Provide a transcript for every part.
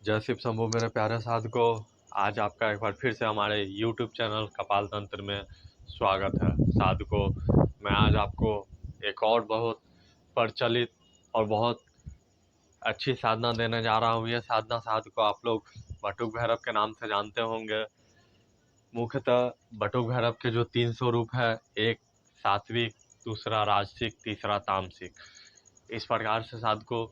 जय शिव शंभू मेरे प्यारे साधकों। आज आपका एक बार फिर से हमारे YouTube चैनल कपाल तंत्र में स्वागत है। साधकों, मैं आज आपको एक और बहुत प्रचलित और बहुत अच्छी साधना देने जा रहा हूँ। ये साधना साधकों आप लोग बटुक भैरव के नाम से जानते होंगे। मुख्यतः बटुक भैरव के जो 3 स्वरूप है, एक सात्विक, दूसरा राजसिक, तीसरा तामसिक। इस प्रकार से साधकों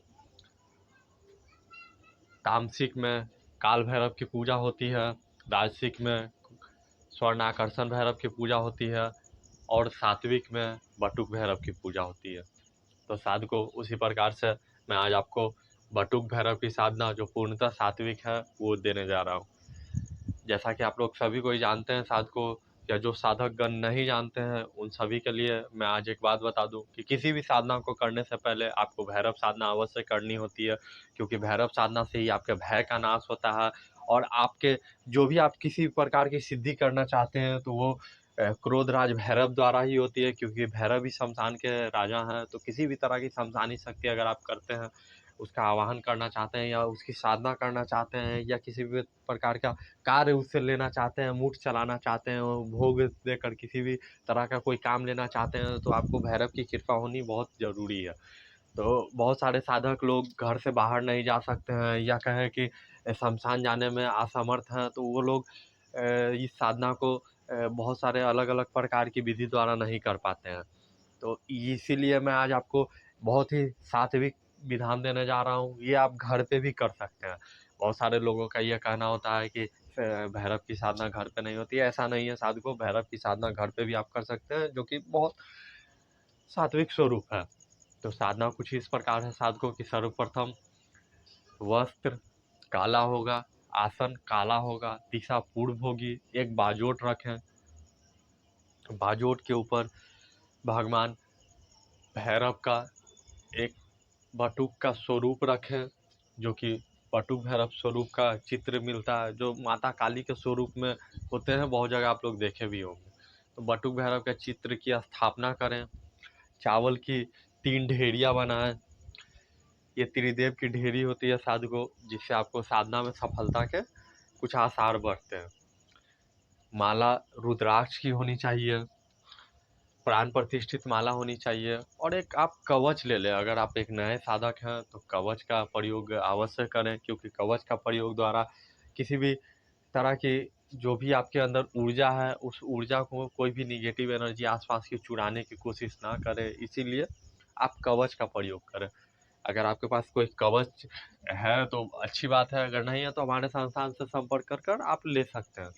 तामसिक में काल भैरव की पूजा होती है, राजसिक में स्वर्ण आकर्षण भैरव की पूजा होती है और सात्विक में बटुक भैरव की पूजा होती है। तो साधकों उसी प्रकार से मैं आज आपको बटुक भैरव की साधना जो पूर्णतः सात्विक है वो देने जा रहा हूँ। जैसा कि आप लोग सभी को ही जानते हैं साधकों, या जो साधक गण नहीं जानते हैं उन सभी के लिए मैं आज एक बात बता दूं कि किसी भी साधना को करने से पहले आपको भैरव साधना अवश्य करनी होती है, क्योंकि भैरव साधना से ही आपके भय का नाश होता है और आपके जो भी आप किसी प्रकार की सिद्धि करना चाहते हैं तो वो क्रोधराज भैरव द्वारा ही होती है, क्योंकि भैरव ही शमशान के राजा हैं। तो किसी भी तरह की शमशानी शक्ति अगर आप करते हैं, उसका आवाहन करना चाहते हैं या उसकी साधना करना चाहते हैं या किसी भी प्रकार का कार्य उससे लेना चाहते हैं, मूठ चलाना चाहते हैं, भोग देकर किसी भी तरह का कोई काम लेना चाहते हैं, तो आपको भैरव की कृपा होनी बहुत ज़रूरी है। तो बहुत सारे साधक लोग घर से बाहर नहीं जा सकते हैं या कहें कि शमशान जाने में असमर्थ हैं, तो वो लोग इस साधना को बहुत सारे अलग अलग प्रकार की विधि द्वारा नहीं कर पाते हैं। तो इसीलिए मैं आज आपको बहुत ही सात्विक विधान देने जा रहा हूँ। ये आप घर पे भी कर सकते हैं। बहुत सारे लोगों का ये कहना होता है कि भैरव की साधना घर पे नहीं होती है। ऐसा नहीं है साधकों, भैरव की साधना घर पे भी आप कर सकते हैं, जो कि बहुत सात्विक स्वरूप है। तो साधना कुछ इस प्रकार है साधकों की। सर्वप्रथम वस्त्र काला होगा, आसन काला होगा, दिशा पूर्व होगी, एक बाजोट रखें। बाजोट के ऊपर भगवान भैरव का एक बटुक का स्वरूप रखें, जो कि बटुक भैरव स्वरूप का चित्र मिलता है, जो माता काली के स्वरूप में होते हैं, बहुत जगह आप लोग देखे भी होंगे। तो बटुक भैरव के चित्र की स्थापना करें। चावल की 3 ढेरियाँ बनाएं। ये त्रिदेव की ढेरी होती है साधकों, जिससे आपको साधना में सफलता के कुछ आसार बढ़ते हैं। माला रुद्राक्ष की होनी चाहिए, प्राण प्रतिष्ठित माला होनी चाहिए और एक आप कवच ले लें। अगर आप एक नए साधक हैं तो कवच का प्रयोग अवश्य करें, क्योंकि कवच का प्रयोग द्वारा किसी भी तरह की जो भी आपके अंदर ऊर्जा है, उस ऊर्जा को कोई भी निगेटिव एनर्जी आसपास की चुराने की कोशिश ना करे। इसीलिए आप कवच का प्रयोग करें। अगर आपके पास कोई कवच है तो अच्छी बात है, अगर नहीं है तो हमारे संस्थान से संपर्क कर कर आप ले सकते हैं।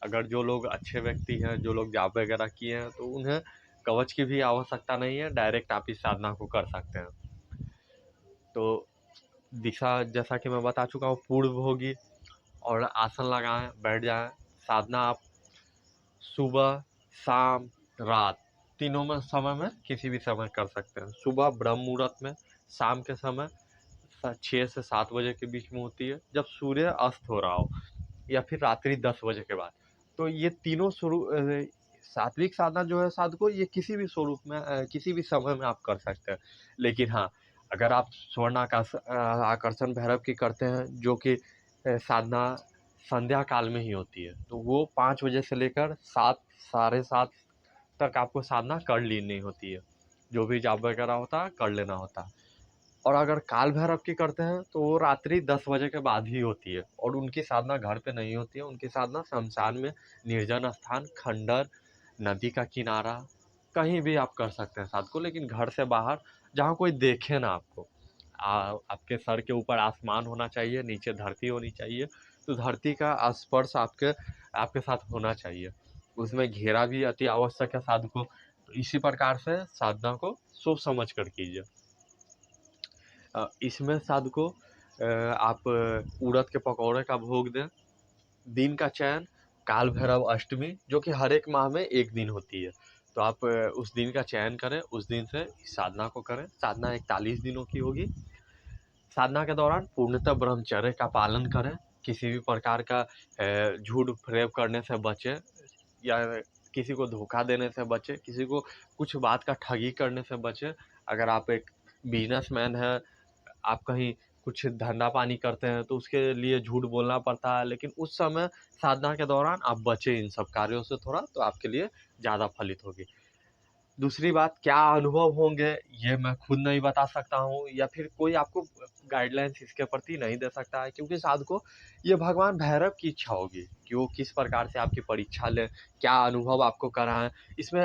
अगर जो लोग अच्छे व्यक्ति हैं, जो लोग जाप वगैरह किए हैं, तो उन्हें कवच की भी आवश्यकता नहीं है, डायरेक्ट आप इस साधना को कर सकते हैं। तो दिशा जैसा कि मैं बता चुका हूँ पूर्व होगी, और आसन लगाएं, बैठ जाएं। साधना आप सुबह, शाम, रात तीनों में समय में किसी भी समय कर सकते हैं। सुबह ब्रह्म मुहूर्त में, शाम के समय 6 से 7 बजे के बीच में होती है, जब सूर्य अस्त हो रहा हो, या फिर रात्रि 10 बजे के बाद। तो ये तीनों स्वरूप सात्विक साधना जो है साधकों, ये किसी भी स्वरूप में किसी भी समय में आप कर सकते हैं। लेकिन हाँ, अगर आप स्वर्ण आकर्षण भैरव की करते हैं, जो कि साधना संध्या काल में ही होती है, तो वो 5 बजे से लेकर 7 साढ़े 7 तक आपको साधना कर लेनी होती है। जो भी जाप वगैरह होता है कर लेना होता है। और अगर काल भैरव की करते हैं तो वो रात्रि 10 बजे के बाद ही होती है, और उनकी साधना घर पे नहीं होती है। उनकी साधना शमशान में, निर्जन स्थान, खंडर, नदी का किनारा, कहीं भी आप कर सकते हैं साध को, लेकिन घर से बाहर, जहाँ कोई देखे ना आपको। आपके सर के ऊपर आसमान होना चाहिए, नीचे धरती होनी चाहिए। तो धरती का स्पर्श आपके आपके साथ होना चाहिए। उसमें घेरा भी अति आवश्यक है साध को। तो इसी प्रकार से साधना को सोच समझ कर कीजिए। इसमें साधकों आप उड़द के पकौड़े का भोग दें। दिन का चयन काल भैरव अष्टमी, जो कि हर एक माह में एक दिन होती है। तो आप उस दिन का चयन करें, उस दिन से इस साधना को करें। साधना 41 दिनों की होगी। साधना के दौरान पूर्णतः ब्रह्मचर्य का पालन करें। किसी भी प्रकार का झूठ फरेब करने से बचें, या किसी को धोखा देने से बचें, किसी को कुछ बात का ठगी करने से बचें। अगर आप एक बिजनेसमैन हैं, आप कहीं कुछ धंधा पानी करते हैं तो उसके लिए झूठ बोलना पड़ता है, लेकिन उस समय साधना के दौरान आप बचें इन सब कार्यों से थोड़ा, तो आपके लिए ज़्यादा फलित होगी। दूसरी बात, क्या अनुभव होंगे ये मैं खुद नहीं बता सकता हूँ, या फिर कोई आपको गाइडलाइंस इसके प्रति नहीं दे सकता है, क्योंकि साधको ये भगवान भैरव की इच्छा होगी कि वो किस प्रकार से आपकी परीक्षा लें, क्या अनुभव आपको कराएं। इसमें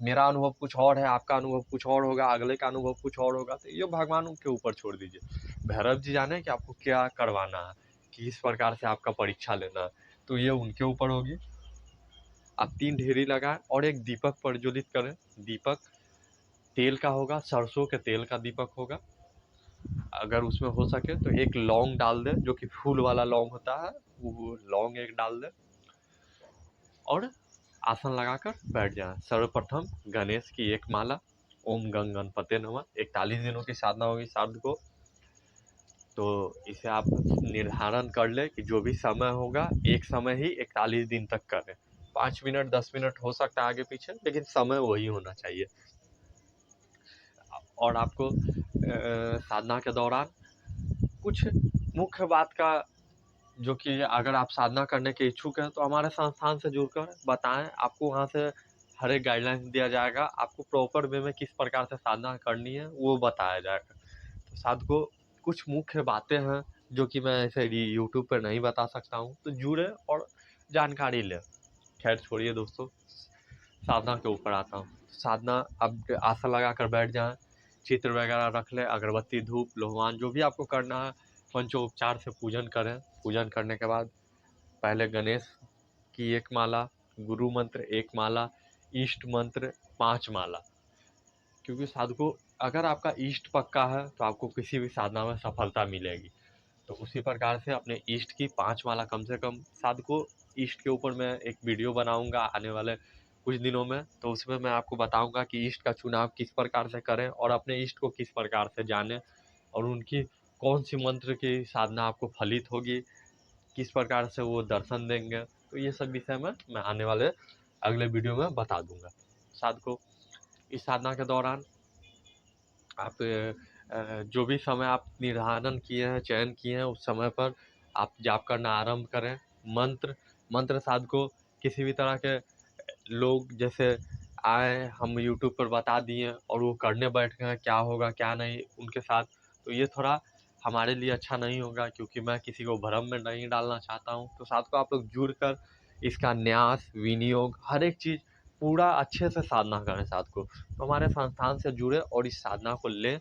मेरा अनुभव कुछ और है, आपका अनुभव कुछ और होगा, अगले का अनुभव कुछ और होगा, तो ये भगवान के ऊपर छोड़ दीजिए। भैरव जी जाने कि आपको क्या करवाना है, किस प्रकार से आपका परीक्षा लेना है, तो ये उनके ऊपर होगी। आप 3 ढेरी लगाएं और एक दीपक प्रज्वलित करें। दीपक तेल का होगा, सरसों के तेल का दीपक होगा। अगर उसमें हो सके तो एक लौंग डाल दें, जो कि फूल वाला लौंग होता है, वो लौंग एक डाल दें और आसन लगाकर बैठ जाएं। सर्वप्रथम गणेश की एक माला, ओम गंग गणपते नमः, 41 दिनों की साधना होगी साध को। तो इसे आप निर्धारण कर ले कि जो भी समय होगा एक समय ही 41 दिन तक करें। 5 मिनट 10 मिनट हो सकता है आगे पीछे, लेकिन समय वही होना चाहिए। और आपको साधना के दौरान कुछ मुख्य बात का, जो कि अगर आप साधना करने के इच्छुक हैं तो हमारे संस्थान से जुड़कर बताएं, आपको वहाँ से हर एक गाइडलाइंस दिया जाएगा। आपको प्रॉपर वे में किस प्रकार से साधना करनी है वो बताया जाएगा। तो साधको कुछ मुख्य बातें हैं जो कि मैं ऐसे यूट्यूब पर नहीं बता सकता हूँ, तो जुड़े और जानकारी लें। खैर छोड़िए दोस्तों, साधना के ऊपर आता हूँ। साधना, अब आसन लगा कर बैठ जाएं, चित्र वगैरह रख लें, अगरबत्ती धूप लोहवान जो भी आपको करना है, पंचोपचार से पूजन करें। पूजन करने के बाद पहले गणेश की एक माला, गुरु मंत्र एक माला, इष्ट मंत्र 5 माला। क्योंकि साधको अगर आपका इष्ट पक्का है तो आपको किसी भी साधना में सफलता मिलेगी। तो उसी प्रकार से अपने इष्ट की 5 माला कम से कम। साधको इष्ट के ऊपर मैं एक वीडियो बनाऊंगा आने वाले कुछ दिनों में, तो उसमें मैं आपको बताऊंगा कि इष्ट का चुनाव किस प्रकार से करें और अपने इष्ट को किस प्रकार से जानें, और उनकी कौन सी मंत्र की साधना आपको फलित होगी, किस प्रकार से वो दर्शन देंगे। तो ये सब विषय में मैं आने वाले अगले वीडियो में बता दूंगा। साधको इस साधना के दौरान आप जो भी समय आप निर्धारण किए हैं, चयन किए हैं, उस समय पर आप जाप करना आरंभ करें। मंत्र साधको किसी भी तरह के लोग जैसे आए, हम यूट्यूब पर बता दिए और वो करने बैठ गए, क्या होगा क्या नहीं उनके साथ, तो ये थोड़ा हमारे लिए अच्छा नहीं होगा, क्योंकि मैं किसी को भ्रम में नहीं डालना चाहता हूँ। तो साथ को आप लोग जुड़ कर इसका न्यास विनियोग हर एक चीज़ पूरा अच्छे से साधना करें साथ को। तो हमारे संस्थान से जुड़े और इस साधना को लें,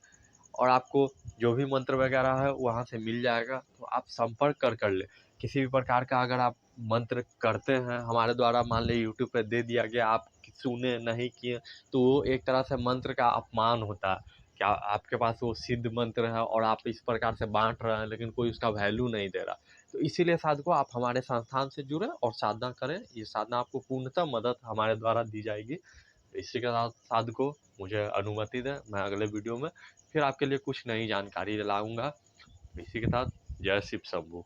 और आपको जो भी मंत्र वगैरह है वहाँ से मिल जाएगा, तो आप संपर्क कर ले। किसी भी प्रकार का अगर आप मंत्र करते हैं हमारे द्वारा, मान लीजिए यूट्यूब पे दे दिया गया, आप सुने नहीं किए, तो वो एक तरह से मंत्र का अपमान होता है। क्या आपके पास वो सिद्ध मंत्र है और आप इस प्रकार से बांट रहे हैं, लेकिन कोई उसका वैल्यू नहीं दे रहा। तो इसीलिए साधको आप हमारे संस्थान से जुड़े और साधना करें। ये साधना आपको पूर्णतः मदद हमारे द्वारा दी जाएगी। तो इसी के साथ साधको मुझे अनुमति दें, मैं अगले वीडियो में फिर आपके लिए कुछ नई जानकारी लाऊंगा। इसी के साथ जय शिव शंभू।